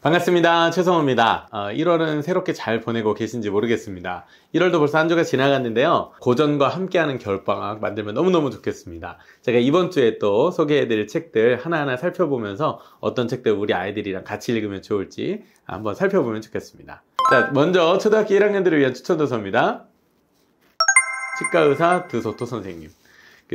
반갑습니다. 최성호입니다. 1월은 새롭게 잘 보내고 계신지 모르겠습니다. 1월도 벌써 한 주가 지나갔는데요. 고전과 함께하는 겨울방학 만들면 너무너무 좋겠습니다. 제가 이번 주에 또 소개해드릴 책들 하나하나 살펴보면서 어떤 책들 우리 아이들이랑 같이 읽으면 좋을지 한번 살펴보면 좋겠습니다. 자, 먼저 초등학교 1학년들을 위한 추천도서입니다. 치과의사 드소토 선생님.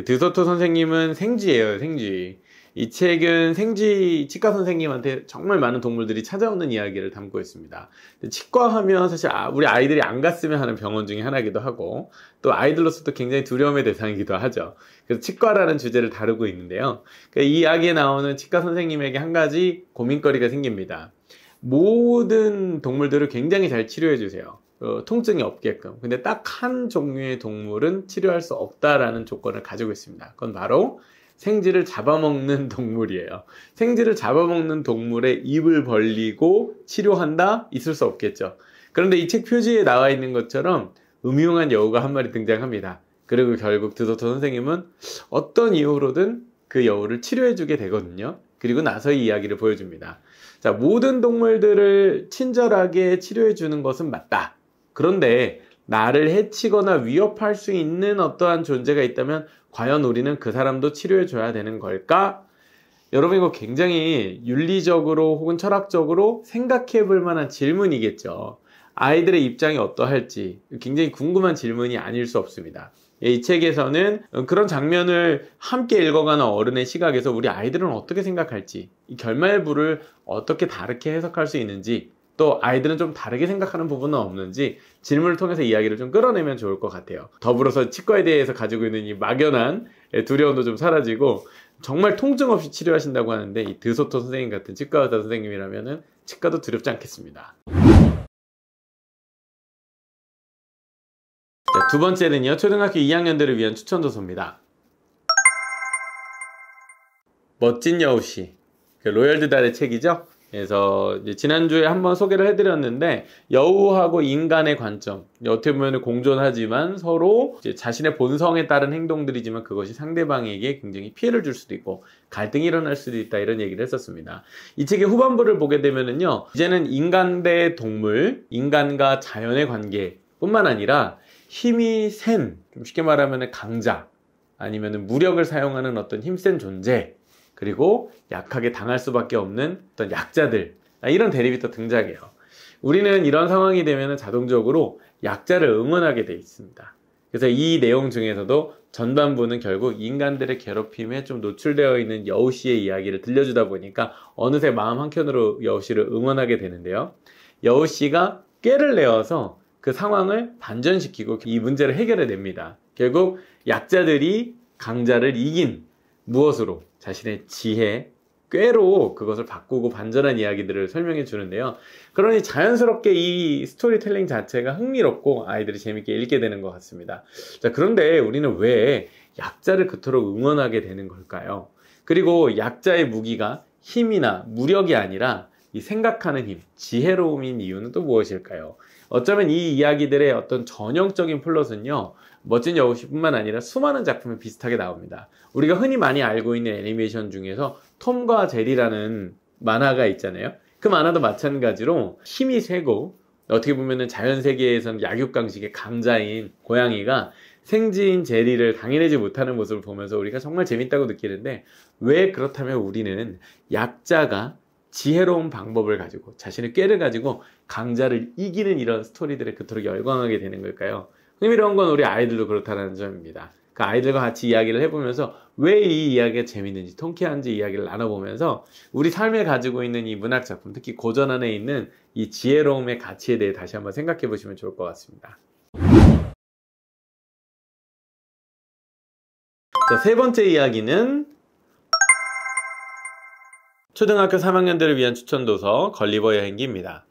드소토 선생님은 생쥐예요, 생쥐. 이 책은 생쥐 치과 선생님한테 정말 많은 동물들이 찾아오는 이야기를 담고 있습니다. 치과 하면 사실 우리 아이들이 안 갔으면 하는 병원 중에 하나이기도 하고, 또 아이들로서도 굉장히 두려움의 대상이기도 하죠. 그래서 치과라는 주제를 다루고 있는데요. 이 이야기에 나오는 치과 선생님에게 한 가지 고민거리가 생깁니다. 모든 동물들을 굉장히 잘 치료해 주세요. 통증이 없게끔. 근데 딱 한 종류의 동물은 치료할 수 없다라는 조건을 가지고 있습니다. 그건 바로 생쥐를 잡아먹는 동물이에요. 생쥐를 잡아먹는 동물의 입을 벌리고 치료한다? 있을 수 없겠죠. 그런데 이 책 표지에 나와 있는 것처럼 음흉한 여우가 한 마리 등장합니다. 그리고 결국 드소토 선생님은 어떤 이유로든 그 여우를 치료해주게 되거든요. 그리고 나서 이 이야기를 보여줍니다. 자, 모든 동물들을 친절하게 치료해주는 것은 맞다. 그런데 나를 해치거나 위협할 수 있는 어떠한 존재가 있다면 과연 우리는 그 사람도 치료해줘야 되는 걸까? 여러분, 이거 굉장히 윤리적으로 혹은 철학적으로 생각해 볼 만한 질문이겠죠. 아이들의 입장이 어떠할지 굉장히 궁금한 질문이 아닐 수 없습니다. 이 책에서는 그런 장면을 함께 읽어가는 어른의 시각에서 우리 아이들은 어떻게 생각할지, 이 결말부를 어떻게 다르게 해석할 수 있는지, 또 아이들은 좀 다르게 생각하는 부분은 없는지 질문을 통해서 이야기를 좀 끌어내면 좋을 것 같아요. 더불어서 치과에 대해서 가지고 있는 이 막연한 두려움도 좀 사라지고, 정말 통증 없이 치료하신다고 하는데 이 드소토 선생님 같은 치과 의사 선생님이라면 치과도 두렵지 않겠습니다. 자, 두 번째는요, 초등학교 2학년들을 위한 추천도서입니다. 멋진 여우씨, 로열드 달의 책이죠. 그래서 이제 지난주에 한번 소개를 해드렸는데, 여우하고 인간의 관점, 어떻게 보면 공존하지만 서로 이제 자신의 본성에 따른 행동들이지만 그것이 상대방에게 굉장히 피해를 줄 수도 있고 갈등이 일어날 수도 있다, 이런 얘기를 했었습니다. 이 책의 후반부를 보게 되면은요, 이제는 인간 대 동물, 인간과 자연의 관계 뿐만 아니라 힘이 센, 좀 쉽게 말하면 강자, 아니면 무력을 사용하는 어떤 힘센 존재, 그리고 약하게 당할 수밖에 없는 어떤 약자들, 이런 대립이 또 등장해요. 우리는 이런 상황이 되면 자동적으로 약자를 응원하게 돼 있습니다. 그래서 이 내용 중에서도 전반부는 결국 인간들의 괴롭힘에 좀 노출되어 있는 여우씨의 이야기를 들려주다 보니까 어느새 마음 한켠으로 여우씨를 응원하게 되는데요. 여우씨가 꾀를 내어서 그 상황을 반전시키고 이 문제를 해결해냅니다. 결국 약자들이 강자를 이긴 무엇으로? 자신의 지혜, 꾀로 그것을 바꾸고 반전한 이야기들을 설명해 주는데요. 그러니 자연스럽게 이 스토리텔링 자체가 흥미롭고 아이들이 재밌게 읽게 되는 것 같습니다. 자, 그런데 우리는 왜 약자를 그토록 응원하게 되는 걸까요? 그리고 약자의 무기가 힘이나 무력이 아니라 이 생각하는 힘, 지혜로움인 이유는 또 무엇일까요? 어쩌면 이 이야기들의 어떤 전형적인 플롯은요, 멋진 여우씨뿐만 아니라 수많은 작품에 비슷하게 나옵니다. 우리가 흔히 많이 알고 있는 애니메이션 중에서 톰과 제리라는 만화가 있잖아요. 그 만화도 마찬가지로 힘이 세고 어떻게 보면 자연세계에서는 약육강식의 강자인 고양이가 생쥐인 제리를 당해내지 못하는 모습을 보면서 우리가 정말 재밌다고 느끼는데, 왜 그렇다면 우리는 약자가 지혜로운 방법을 가지고 자신의 꾀를 가지고 강자를 이기는 이런 스토리들에 그토록 열광하게 되는 걸까요? 흥미로운 건 우리 아이들도 그렇다는 점입니다. 그 아이들과 같이 이야기를 해보면서 왜 이 이야기가 재밌는지, 통쾌한지 이야기를 나눠보면서 우리 삶에 가지고 있는 이 문학작품, 특히 고전 안에 있는 이 지혜로움의 가치에 대해 다시 한번 생각해 보시면 좋을 것 같습니다. 자, 세 번째 이야기는 초등학교 3학년들을 위한 추천도서 걸리버 여행기입니다.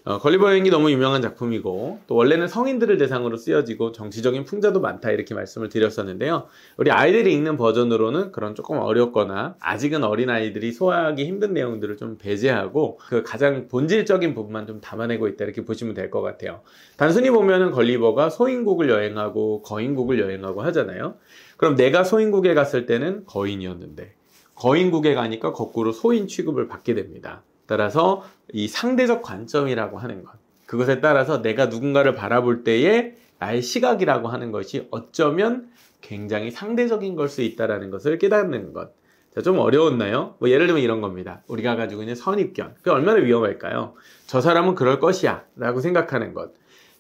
걸리버 여행기 너무 유명한 작품이고, 또 원래는 성인들을 대상으로 쓰여지고 정치적인 풍자도 많다, 이렇게 말씀을 드렸었는데요. 우리 아이들이 읽는 버전으로는 그런 조금 어렵거나 아직은 어린아이들이 소화하기 힘든 내용들을 좀 배제하고 그 가장 본질적인 부분만 좀 담아내고 있다, 이렇게 보시면 될 것 같아요. 단순히 보면은 걸리버가 소인국을 여행하고 거인국을 여행하고 하잖아요. 그럼 내가 소인국에 갔을 때는 거인이었는데 거인국에 가니까 거꾸로 소인 취급을 받게 됩니다. 따라서 이 상대적 관점이라고 하는 것, 그것에 따라서 내가 누군가를 바라볼 때의 나의 시각이라고 하는 것이 어쩌면 굉장히 상대적인 걸 수 있다는 것을 깨닫는 것. 자, 좀 어려웠나요? 뭐 예를 들면 이런 겁니다. 우리가 가지고 있는 선입견. 그게 얼마나 위험할까요? 저 사람은 그럴 것이야 라고 생각하는 것.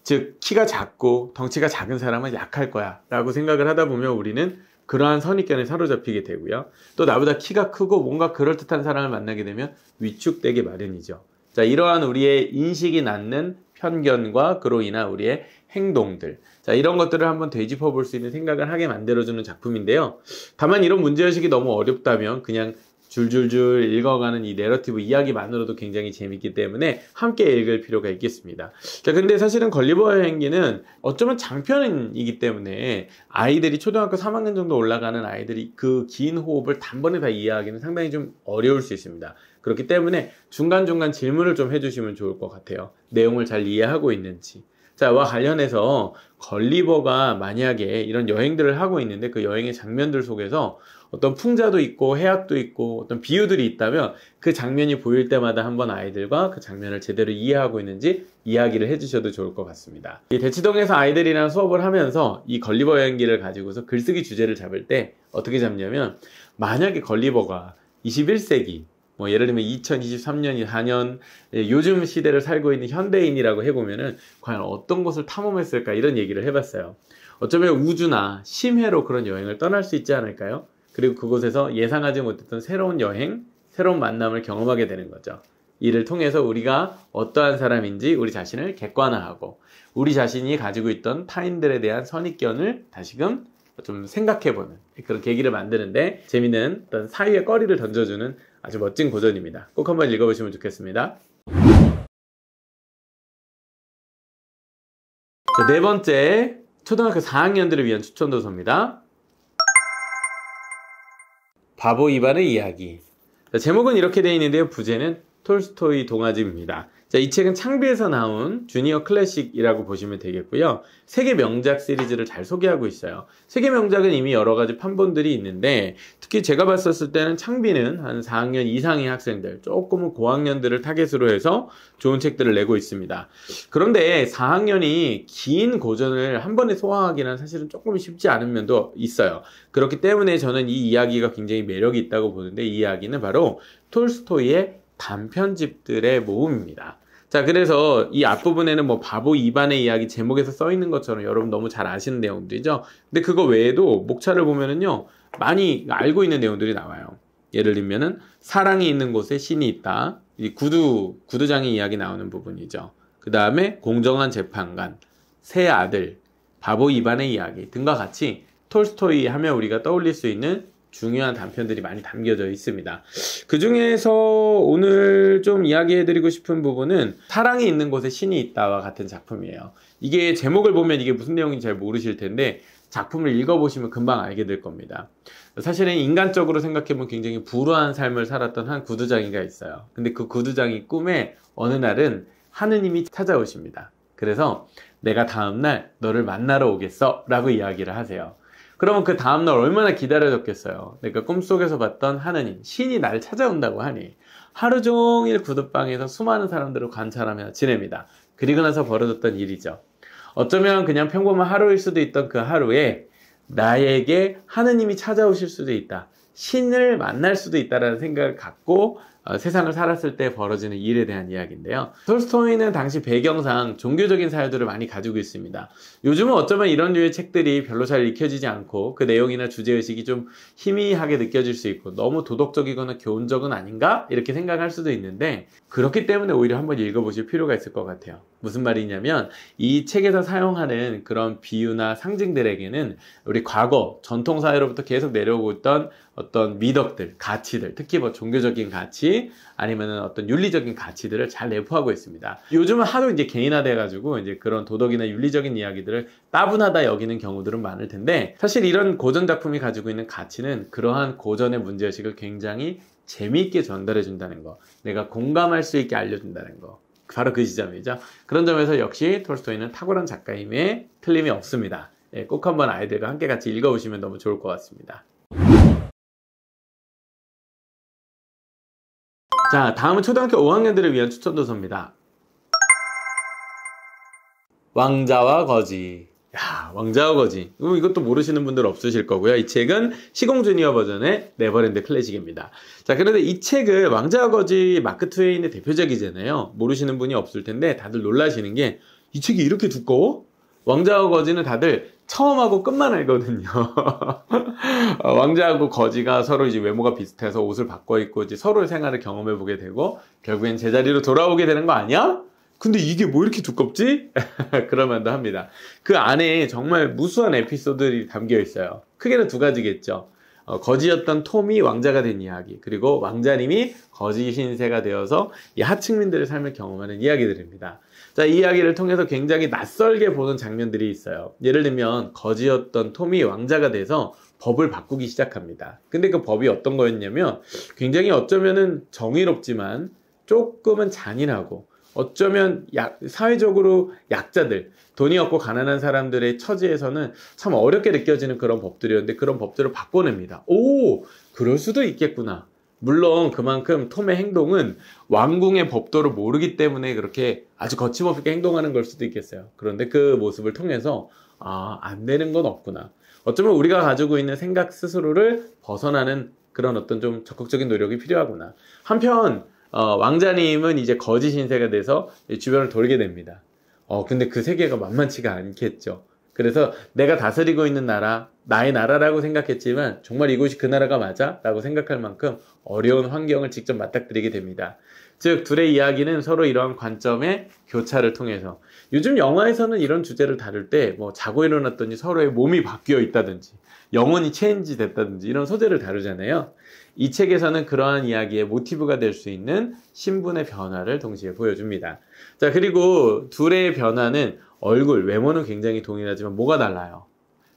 즉 키가 작고 덩치가 작은 사람은 약할 거야 라고 생각을 하다 보면 우리는 그러한 선입견에 사로잡히게 되고요. 또 나보다 키가 크고 뭔가 그럴듯한 사람을 만나게 되면 위축되게 마련이죠. 자, 이러한 우리의 인식이 낳는 편견과 그로 인한 우리의 행동들, 자, 이런 것들을 한번 되짚어 볼 수 있는 생각을 하게 만들어주는 작품인데요. 다만 이런 문제의식이 너무 어렵다면 그냥 줄줄줄 읽어가는 이 내러티브 이야기만으로도 굉장히 재밌기 때문에 함께 읽을 필요가 있겠습니다. 자, 근데 사실은 걸리버 여행기는 어쩌면 장편이기 때문에 아이들이 초등학교 3학년 정도 올라가는 아이들이 그 긴 호흡을 단번에 다 이해하기는 상당히 좀 어려울 수 있습니다. 그렇기 때문에 중간중간 질문을 좀 해주시면 좋을 것 같아요. 내용을 잘 이해하고 있는지. 자, 와 관련해서 걸리버가 만약에 이런 여행들을 하고 있는데 그 여행의 장면들 속에서 어떤 풍자도 있고 해악도 있고 어떤 비유들이 있다면 그 장면이 보일 때마다 한번 아이들과 그 장면을 제대로 이해하고 있는지 이야기를 해주셔도 좋을 것 같습니다. 이 대치동에서 아이들이랑 수업을 하면서 이 걸리버 여행기를 가지고서 글쓰기 주제를 잡을 때 어떻게 잡냐면, 만약에 걸리버가 21세기 뭐 예를 들면 2023년, 4년 요즘 시대를 살고 있는 현대인이라고 해보면은 과연 어떤 곳을 탐험했을까, 이런 얘기를 해봤어요. 어쩌면 우주나 심해로 그런 여행을 떠날 수 있지 않을까요? 그리고 그곳에서 예상하지 못했던 새로운 여행, 새로운 만남을 경험하게 되는 거죠. 이를 통해서 우리가 어떠한 사람인지 우리 자신을 객관화하고 우리 자신이 가지고 있던 타인들에 대한 선입견을 다시금 좀 생각해보는 그런 계기를 만드는데 재미있는 어떤 사이의 꺼리를 던져주는 아주 멋진 고전입니다. 꼭 한번 읽어보시면 좋겠습니다. 자, 네 번째, 초등학교 4학년들을 위한 추천 도서입니다. 바보 이반의 이야기. 자, 제목은 이렇게 되어 있는데요. 부제는 톨스토이 동화집입니다. 자, 이 책은 창비에서 나온 주니어 클래식이라고 보시면 되겠고요. 세계 명작 시리즈를 잘 소개하고 있어요. 세계 명작은 이미 여러 가지 판본들이 있는데 특히 제가 봤었을 때는 창비는 한 4학년 이상의 학생들, 조금은 고학년들을 타겟으로 해서 좋은 책들을 내고 있습니다. 그런데 4학년이 긴 고전을 한 번에 소화하기는 사실은 조금 쉽지 않은 면도 있어요. 그렇기 때문에 저는 이 이야기가 굉장히 매력이 있다고 보는데, 이 이야기는 바로 톨스토이의 단편집들의 모음입니다. 자, 그래서 이 앞부분에는 뭐 바보 이반의 이야기 제목에서 써 있는 것처럼 여러분 너무 잘 아시는 내용들이죠. 근데 그거 외에도 목차를 보면은요, 많이 알고 있는 내용들이 나와요. 예를 들면은 사랑이 있는 곳에 신이 있다. 이 구두장의 이야기 나오는 부분이죠. 그 다음에 공정한 재판관, 새 아들, 바보 이반의 이야기 등과 같이 톨스토이 하면 우리가 떠올릴 수 있는 중요한 단편들이 많이 담겨져 있습니다. 그 중에서 오늘 좀 이야기해드리고 싶은 부분은 사랑이 있는 곳에 신이 있다와 같은 작품이에요. 이게 제목을 보면 이게 무슨 내용인지 잘 모르실 텐데 작품을 읽어보시면 금방 알게 될 겁니다. 사실은 인간적으로 생각해보면 굉장히 불우한 삶을 살았던 한 구두장이가 있어요. 근데 그 구두장이 꿈에 어느 날은 하느님이 찾아오십니다. 그래서 내가 다음날 너를 만나러 오겠어 라고 이야기를 하세요. 그러면 그 다음날 얼마나 기다려졌겠어요. 내가 꿈속에서 봤던 하느님, 신이 나를 찾아온다고 하니 하루 종일 구두방에서 수많은 사람들을 관찰하며 지냅니다. 그리고 나서 벌어졌던 일이죠. 어쩌면 그냥 평범한 하루일 수도 있던 그 하루에 나에게 하느님이 찾아오실 수도 있다, 신을 만날 수도 있다라는 생각을 갖고 세상을 살았을 때 벌어지는 일에 대한 이야기인데요. 톨스토이는 당시 배경상 종교적인 사유들을 많이 가지고 있습니다. 요즘은 어쩌면 이런 류의 책들이 별로 잘 읽혀지지 않고 그 내용이나 주제의식이 좀 희미하게 느껴질 수 있고 너무 도덕적이거나 교훈적은 아닌가? 이렇게 생각할 수도 있는데, 그렇기 때문에 오히려 한번 읽어보실 필요가 있을 것 같아요. 무슨 말이냐면 이 책에서 사용하는 그런 비유나 상징들에게는 우리 과거 전통사회로부터 계속 내려오고 있던 어떤 미덕들, 가치들, 특히 뭐 종교적인 가치 아니면은 어떤 윤리적인 가치들을 잘 내포하고 있습니다. 요즘은 하도 이제 개인화돼가지고 이제 그런 도덕이나 윤리적인 이야기들을 따분하다 여기는 경우들은 많을 텐데, 사실 이런 고전 작품이 가지고 있는 가치는 그러한 고전의 문제의식을 굉장히 재미있게 전달해 준다는 거, 내가 공감할 수 있게 알려준다는 거, 바로 그 지점이죠. 그런 점에서 역시 톨스토이는 탁월한 작가임에 틀림이 없습니다. 예, 꼭 한번 아이들과 함께 같이 읽어보시면 너무 좋을 것 같습니다. 자, 다음은 초등학교 5학년들을 위한 추천 도서입니다. 왕자와 거지. 야, 왕자와 거지. 이것도 모르시는 분들 없으실 거고요. 이 책은 시공 주니어 버전의 네버랜드 클래식입니다. 자, 그런데 이 책을 왕자와 거지 마크 트웨인의 대표작이잖아요. 모르시는 분이 없을 텐데 다들 놀라시는 게 이 책이 이렇게 두꺼워? 왕자와 거지는 다들 처음하고 끝만 알거든요. 왕자하고 거지가 서로 이제 외모가 비슷해서 옷을 바꿔 입고 이제 서로의 생활을 경험해 보게 되고 결국엔 제자리로 돌아오게 되는 거 아니야? 근데 이게 뭐 이렇게 두껍지? 그럴만도 합니다. 그 안에 정말 무수한 에피소드들이 담겨 있어요. 크게는 두 가지겠죠. 거지였던 톰이 왕자가 된 이야기, 그리고 왕자님이 거지 신세가 되어서 이 하층민들의 삶을 경험하는 이야기들입니다. 자, 이 이야기를 통해서 굉장히 낯설게 보는 장면들이 있어요. 예를 들면 거지였던 톰이 왕자가 돼서 법을 바꾸기 시작합니다. 근데 그 법이 어떤 거였냐면 굉장히 어쩌면은 정의롭지만 조금은 잔인하고 어쩌면 사회적으로 약자들, 돈이 없고 가난한 사람들의 처지에서는 참 어렵게 느껴지는 그런 법들이었는데 그런 법들을 바꿔냅니다. 오, 그럴 수도 있겠구나. 물론 그만큼 톰의 행동은 왕궁의 법도를 모르기 때문에 그렇게 아주 거침없게 행동하는 걸 수도 있겠어요. 그런데 그 모습을 통해서 안 되는 건 없구나. 어쩌면 우리가 가지고 있는 생각 스스로를 벗어나는 그런 어떤 좀 적극적인 노력이 필요하구나. 한편 왕자님은 이제 거지 신세가 돼서 주변을 돌게 됩니다. 근데 그 세계가 만만치가 않겠죠. 그래서 내가 다스리고 있는 나라, 나의 나라라고 생각했지만 정말 이곳이 그 나라가 맞아? 라고 생각할 만큼 어려운 환경을 직접 맞닥뜨리게 됩니다. 즉 둘의 이야기는 서로 이러한 관점의 교차를 통해서 요즘 영화에서는 이런 주제를 다룰 때 뭐 자고 일어났더니 서로의 몸이 바뀌어 있다든지 영혼이 체인지 됐다든지 이런 소재를 다루잖아요. 이 책에서는 그러한 이야기의 모티브가 될 수 있는 신분의 변화를 동시에 보여줍니다. 자, 그리고 둘의 변화는 얼굴, 외모는 굉장히 동일하지만 뭐가 달라요?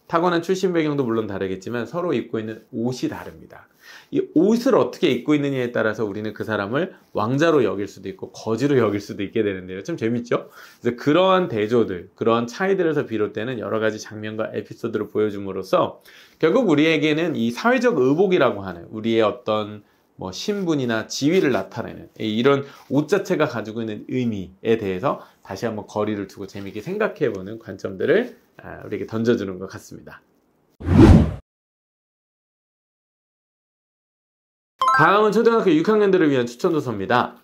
타고난 출신 배경도 물론 다르겠지만 서로 입고 있는 옷이 다릅니다. 이 옷을 어떻게 입고 있느냐에 따라서 우리는 그 사람을 왕자로 여길 수도 있고 거지로 여길 수도 있게 되는데요. 참 재밌죠? 그래서 그러한 대조들, 그러한 차이들에서 비롯되는 여러 가지 장면과 에피소드를 보여줌으로써 결국 우리에게는 이 사회적 의복이라고 하는 우리의 어떤 뭐 신분이나 지위를 나타내는 이런 옷 자체가 가지고 있는 의미에 대해서 다시 한번 거리를 두고 재미있게 생각해보는 관점들을 우리에게 던져주는 것 같습니다. 다음은 초등학교 6학년들을 위한 추천 도서입니다.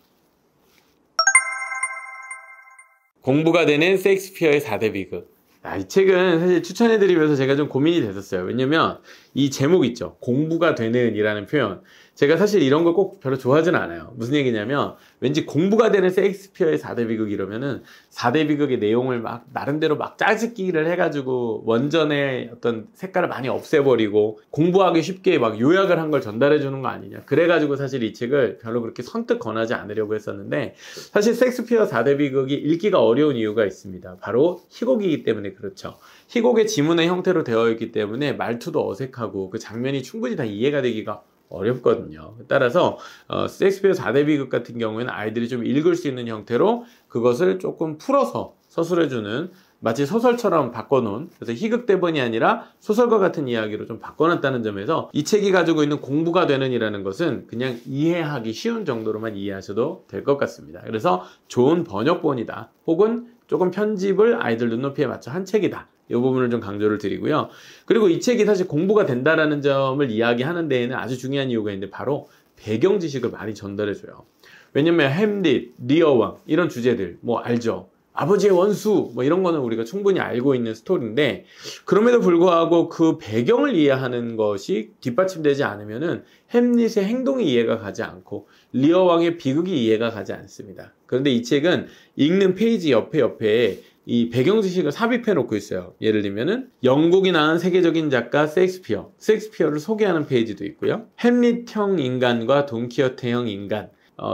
공부가 되는 셰익스피어의 4대 비극. 이 책은 사실 추천해드리면서 제가 좀 고민이 됐었어요. 왜냐면 이 제목 있죠. 공부가 되는 이라는 표현. 제가 사실 이런 걸 꼭 별로 좋아하진 않아요. 무슨 얘기냐면 왠지 공부가 되는 셰익스피어의 4대 비극 이러면은 4대 비극의 내용을 막 나름대로 막 짜집기를 해가지고 원전의 어떤 색깔을 많이 없애버리고 공부하기 쉽게 막 요약을 한 걸 전달해 주는 거 아니냐. 그래가지고 사실 이 책을 별로 그렇게 선뜻 권하지 않으려고 했었는데 사실 셰익스피어 4대 비극이 읽기가 어려운 이유가 있습니다. 바로 희곡이기 때문에 그렇죠. 희곡의 지문의 형태로 되어 있기 때문에 말투도 어색하고 그 장면이 충분히 다 이해가 되기가 어렵거든요. 따라서 셰익스피어 4대 비극 같은 경우에는 아이들이 좀 읽을 수 있는 형태로 그것을 조금 풀어서 서술해주는 마치 소설처럼 바꿔놓은, 그래서 희극 대본이 아니라 소설과 같은 이야기로 좀 바꿔놨다는 점에서 이 책이 가지고 있는 공부가 되는 이라는 것은 그냥 이해하기 쉬운 정도로만 이해하셔도 될 것 같습니다. 그래서 좋은 번역본이다, 혹은 조금 편집을 아이들 눈높이에 맞춰 한 책이다, 이 부분을 좀 강조를 드리고요. 그리고 이 책이 사실 공부가 된다라는 점을 이야기하는 데에는 아주 중요한 이유가 있는데 바로 배경 지식을 많이 전달해줘요. 왜냐면 햄릿, 리어왕 이런 주제들 뭐 알죠? 아버지의 원수 뭐 이런 거는 우리가 충분히 알고 있는 스토리인데 그럼에도 불구하고 그 배경을 이해하는 것이 뒷받침되지 않으면은 햄릿의 행동이 이해가 가지 않고 리어왕의 비극이 이해가 가지 않습니다. 그런데 이 책은 읽는 페이지 옆에 이 배경 지식을 삽입해 놓고 있어요. 예를 들면은 영국이 낳은 세계적인 작가 셰익스피어를 소개하는 페이지도 있고요. 햄릿형 인간과 돈키호테형 인간,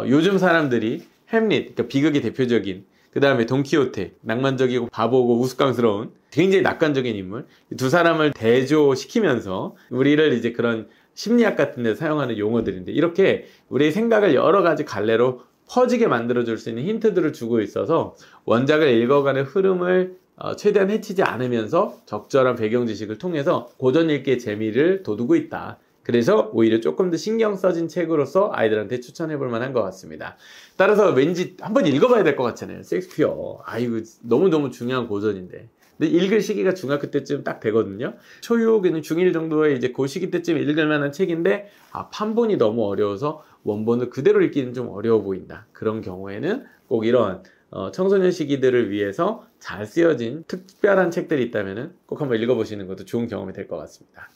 요즘 사람들이 햄릿, 그러니까 비극의 대표적인, 그 다음에 돈키호테, 낭만적이고 바보고 우스꽝스러운 굉장히 낙관적인 인물, 두 사람을 대조시키면서 우리를 이제 그런 심리학 같은 데 사용하는 용어들인데 이렇게 우리의 생각을 여러 가지 갈래로 퍼지게 만들어줄 수 있는 힌트들을 주고 있어서 원작을 읽어가는 흐름을 최대한 해치지 않으면서 적절한 배경 지식을 통해서 고전 읽기의 재미를 돋우고 있다. 그래서 오히려 조금 더 신경 써진 책으로서 아이들한테 추천해 볼 만한 것 같습니다. 따라서 왠지 한번 읽어봐야 될 것 같잖아요. 셰익스피어. 이거 너무너무 중요한 고전인데. 근데 읽을 시기가 중학교 때쯤 딱 되거든요. 초육에는 중1 정도의 이제 그 시기 때쯤 읽을 만한 책인데, 판본이 너무 어려워서 원본을 그대로 읽기는 좀 어려워 보인다. 그런 경우에는 꼭 이런 청소년 시기들을 위해서 잘 쓰여진 특별한 책들이 있다면 꼭 한번 읽어보시는 것도 좋은 경험이 될 것 같습니다.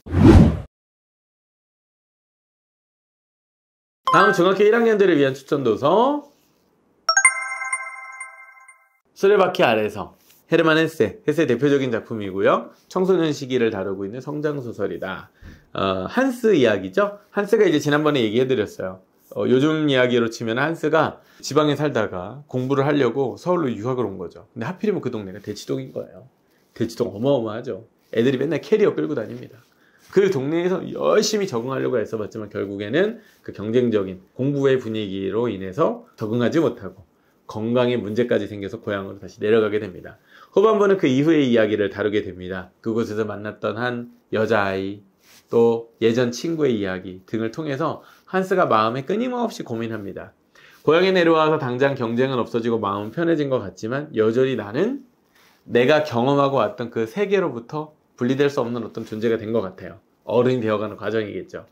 다음 중학교 1학년들을 위한 추천 도서, 수레바퀴 아래서, 헤르만 헤세 대표적인 작품이고요. 청소년 시기를 다루고 있는 성장소설이다. 한스 이야기죠. 한스가 이제 지난번에 얘기해드렸어요. 요즘 이야기로 치면 한스가 지방에 살다가 공부를 하려고 서울로 유학을 온 거죠. 근데 하필이면 그 동네가 대치동인 거예요. 대치동 어마어마하죠. 애들이 맨날 캐리어 끌고 다닙니다. 그 동네에서 열심히 적응하려고 애써봤지만 결국에는 그 경쟁적인 공부의 분위기로 인해서 적응하지 못하고 건강에 문제까지 생겨서 고향으로 다시 내려가게 됩니다. 후반부는 그 이후의 이야기를 다루게 됩니다. 그곳에서 만났던 한 여자아이, 또 예전 친구의 이야기 등을 통해서 한스가 마음에 끊임없이 고민합니다. 고향에 내려와서 당장 경쟁은 없어지고 마음은 편해진 것 같지만 여전히 나는 내가 경험하고 왔던 그 세계로부터 분리될 수 없는 어떤 존재가 된 것 같아요. 어른이 되어가는 과정이겠죠.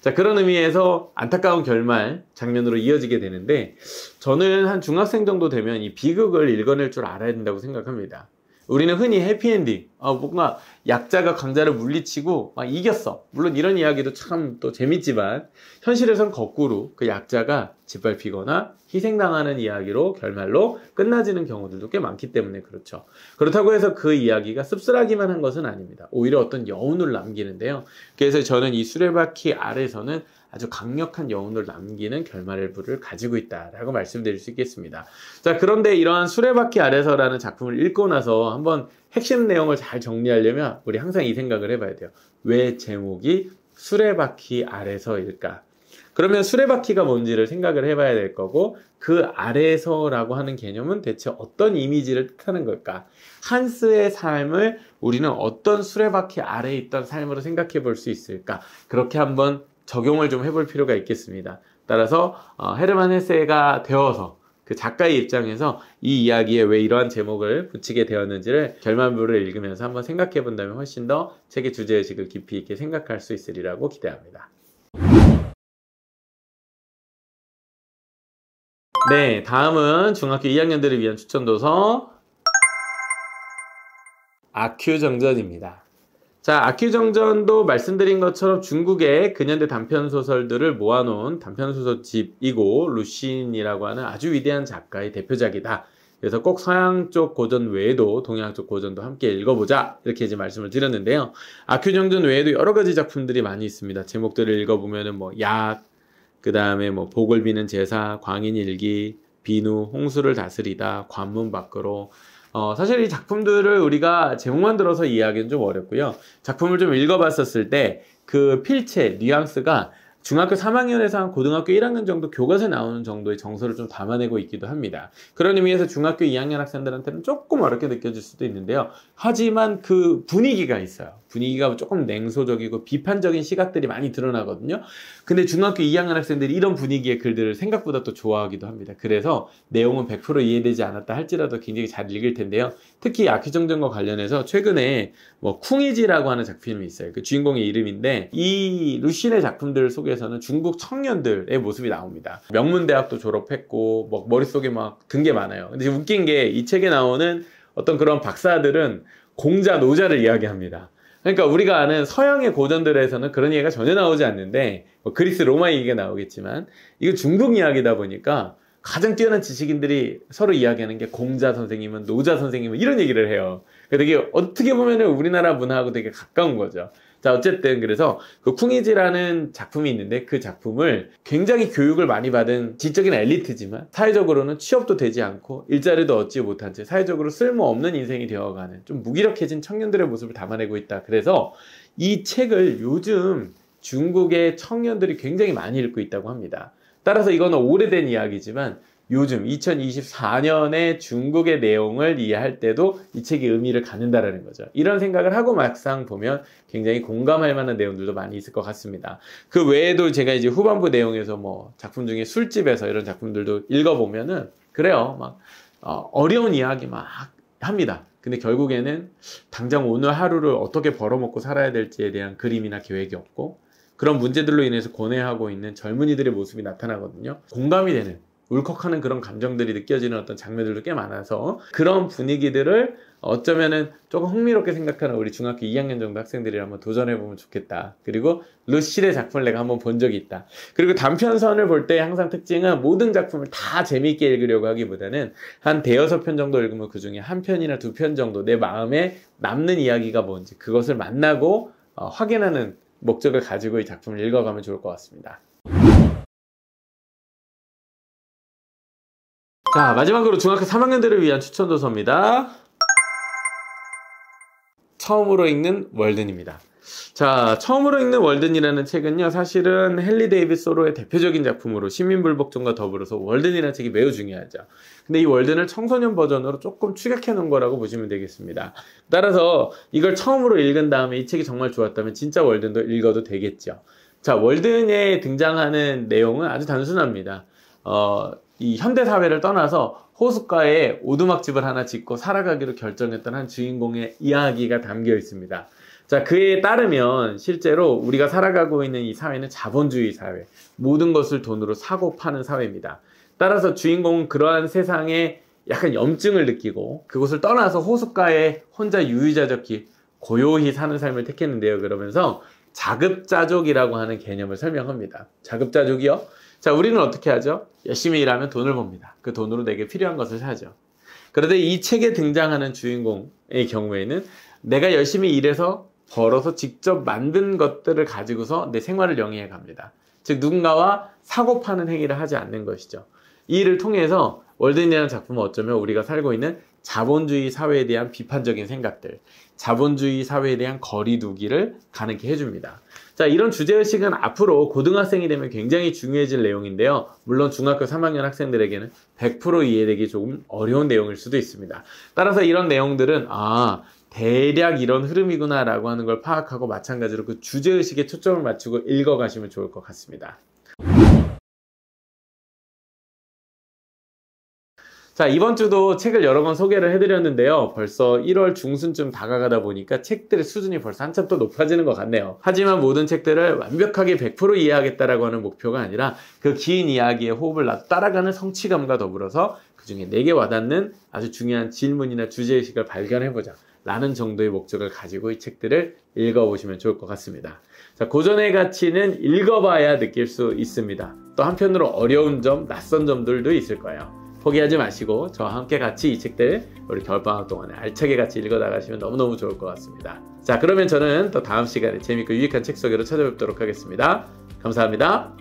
자, 그런 의미에서 안타까운 결말 장면으로 이어지게 되는데, 저는 한 중학생 정도 되면 이 비극을 읽어낼 줄 알아야 된다고 생각합니다. 우리는 흔히 해피엔딩, 뭔가 약자가 강자를 물리치고 막 이겼어. 물론 이런 이야기도 참 또 재밌지만 현실에선 거꾸로 그 약자가 짓밟히거나 희생당하는 이야기로 결말로 끝나지는 경우들도 꽤 많기 때문에 그렇죠. 그렇다고 해서 그 이야기가 씁쓸하기만 한 것은 아닙니다. 오히려 어떤 여운을 남기는데요. 그래서 저는 이 수레바퀴 아래서는 아주 강력한 여운을 남기는 결말부를 가지고 있다라고 말씀드릴 수 있겠습니다. 자, 그런데 이러한 수레바퀴 아래서라는 작품을 읽고 나서 한번 핵심 내용을 잘 정리하려면 우리 항상 이 생각을 해봐야 돼요. 왜 제목이 수레바퀴 아래서일까? 그러면 수레바퀴가 뭔지를 생각을 해봐야 될 거고, 그 아래서라고 하는 개념은 대체 어떤 이미지를 뜻하는 걸까? 한스의 삶을 우리는 어떤 수레바퀴 아래에 있던 삶으로 생각해 볼 수 있을까? 그렇게 한번 적용을 좀 해볼 필요가 있겠습니다. 따라서 헤르만 헤세가 되어서 그 작가의 입장에서 이 이야기에 왜 이러한 제목을 붙이게 되었는지를 결말부를 읽으면서 한번 생각해 본다면 훨씬 더 책의 주제의식을 깊이 있게 생각할 수 있으리라고 기대합니다. 네, 다음은 중학교 2학년들을 위한 추천도서 아큐정전입니다. 자, 아큐정전도 말씀드린 것처럼 중국의 근현대 단편소설들을 모아놓은 단편소설집이고 루신이라고 하는 아주 위대한 작가의 대표작이다. 그래서 꼭 서양 쪽 고전 외에도 동양 쪽 고전도 함께 읽어보자, 이렇게 이제 말씀을 드렸는데요. 아큐정전 외에도 여러 가지 작품들이 많이 있습니다. 제목들을 읽어보면은 뭐 약, 그 다음에 뭐 복을 비는 제사, 광인일기, 비누, 홍수를 다스리다, 관문 밖으로. 사실 이 작품들을 우리가 제목만 들어서 이해하기는 좀 어렵고요. 작품을 좀 읽어봤었을 때 그 필체, 뉘앙스가 중학교 3학년에서 한 고등학교 1학년 정도 교과서에 나오는 정도의 정서를 좀 담아내고 있기도 합니다. 그런 의미에서 중학교 2학년 학생들한테는 조금 어렵게 느껴질 수도 있는데요. 하지만 그 분위기가 있어요. 분위기가 조금 냉소적이고 비판적인 시각들이 많이 드러나거든요. 근데 중학교 2학년 학생들이 이런 분위기의 글들을 생각보다 또 좋아하기도 합니다. 그래서 내용은 100% 이해되지 않았다 할지라도 굉장히 잘 읽을 텐데요. 특히 아큐정전과 관련해서 최근에 뭐 쿵이지라고 하는 작품이 있어요. 그 주인공의 이름인데, 이 루신의 작품들 속에서는 중국 청년들의 모습이 나옵니다. 명문대학도 졸업했고 뭐 머릿속에 막 든 게 많아요. 근데 지금 웃긴 게 이 책에 나오는 어떤 그런 박사들은 공자, 노자를 이야기합니다. 그러니까 우리가 아는 서양의 고전들에서는 그런 얘기가 전혀 나오지 않는데, 뭐 그리스 로마 얘기가 나오겠지만 이거 중국 이야기다 보니까 가장 뛰어난 지식인들이 서로 이야기하는 게 공자 선생님은, 노자 선생님은 이런 얘기를 해요. 되게 어떻게 보면 우리나라 문화하고 되게 가까운 거죠. 자, 어쨌든 그래서 그 쿵이지라는 작품이 있는데, 그 작품을 굉장히 교육을 많이 받은 지적인 엘리트지만 사회적으로는 취업도 되지 않고 일자리도 얻지 못한 채 사회적으로 쓸모없는 인생이 되어가는 좀 무기력해진 청년들의 모습을 담아내고 있다. 그래서 이 책을 요즘 중국의 청년들이 굉장히 많이 읽고 있다고 합니다. 따라서 이거는 오래된 이야기지만 요즘 2024년의 중국의 내용을 이해할 때도 이 책이 의미를 갖는다라는 거죠. 이런 생각을 하고 막상 보면 굉장히 공감할 만한 내용들도 많이 있을 것 같습니다. 그 외에도 제가 이제 후반부 내용에서 뭐 작품 중에 술집에서 이런 작품들도 읽어보면은 그래요. 막 어려운 이야기 막 합니다. 근데 결국에는 당장 오늘 하루를 어떻게 벌어먹고 살아야 될지에 대한 그림이나 계획이 없고 그런 문제들로 인해서 고뇌하고 있는 젊은이들의 모습이 나타나거든요. 공감이 되는, 울컥하는 그런 감정들이 느껴지는 어떤 장면들도 꽤 많아서 그런 분위기들을 어쩌면은 조금 흥미롭게 생각하는 우리 중학교 2학년 정도 학생들이 한번 도전해보면 좋겠다. 그리고 루실의 작품을 내가 한번 본 적이 있다. 그리고 단편선을 볼 때 항상 특징은 모든 작품을 다 재미있게 읽으려고 하기보다는 한 대여섯 편 정도 읽으면 그 중에 한 편이나 두 편 정도 내 마음에 남는 이야기가 뭔지 그것을 만나고 확인하는 목적을 가지고 이 작품을 읽어가면 좋을 것 같습니다. 자, 마지막으로 중학교 3학년들을 위한 추천 도서입니다. 처음으로 읽는 월든입니다. 자, 처음으로 읽는 월든이라는 책은요, 사실은 헨리 데이빗 소로의 대표적인 작품으로 시민불복종과 더불어서 월든이라는 책이 매우 중요하죠. 근데 이 월든을 청소년 버전으로 조금 축약해 놓은 거라고 보시면 되겠습니다. 따라서 이걸 처음으로 읽은 다음에 이 책이 정말 좋았다면 진짜 월든도 읽어도 되겠죠. 자, 월든에 등장하는 내용은 아주 단순합니다. 이 현대사회를 떠나서 호숫가에 오두막집을 하나 짓고 살아가기로 결정했던 한 주인공의 이야기가 담겨 있습니다. 자, 그에 따르면 실제로 우리가 살아가고 있는 이 사회는 자본주의 사회, 모든 것을 돈으로 사고 파는 사회입니다. 따라서 주인공은 그러한 세상에 약간 염증을 느끼고 그곳을 떠나서 호숫가에 혼자 유유자적히 고요히 사는 삶을 택했는데요. 그러면서 자급자족이라고 하는 개념을 설명합니다. 자급자족이요? 자, 우리는 어떻게 하죠? 열심히 일하면 돈을 법니다. 그 돈으로 내게 필요한 것을 사죠. 그런데 이 책에 등장하는 주인공의 경우에는 내가 열심히 일해서 벌어서 직접 만든 것들을 가지고서 내 생활을 영위해 갑니다. 즉 누군가와 사고 파는 행위를 하지 않는 것이죠. 이 일을 통해서 월든이라는 작품은 어쩌면 우리가 살고 있는 자본주의 사회에 대한 비판적인 생각들, 자본주의 사회에 대한 거리두기를 가능케 해줍니다. 자, 이런 주제의식은 앞으로 고등학생이 되면 굉장히 중요해질 내용인데요. 물론 중학교 3학년 학생들에게는 100% 이해되기 조금 어려운 내용일 수도 있습니다. 따라서 이런 내용들은 대략 이런 흐름이구나 라고 하는 걸 파악하고 마찬가지로 그 주제의식에 초점을 맞추고 읽어가시면 좋을 것 같습니다. 자, 이번 주도 책을 여러 권 소개를 해드렸는데요. 벌써 1월 중순쯤 다가가다 보니까 책들의 수준이 벌써 한참 또 높아지는 것 같네요. 하지만 모든 책들을 완벽하게 100% 이해하겠다라고 하는 목표가 아니라 그 긴 이야기에 호흡을 따라가는 성취감과 더불어서 그 중에 내게 와닿는 아주 중요한 질문이나 주제의식을 발견해보자 라는 정도의 목적을 가지고 이 책들을 읽어보시면 좋을 것 같습니다. 자, 고전의 가치는 읽어봐야 느낄 수 있습니다. 또 한편으로 어려운 점, 낯선 점들도 있을 거예요. 포기하지 마시고 저와 함께 같이 이 책들 우리 겨울방학 동안에 알차게 같이 읽어나가시면 너무너무 좋을 것 같습니다. 자, 그러면 저는 또 다음 시간에 재밌고 유익한 책 소개로 찾아뵙도록 하겠습니다. 감사합니다.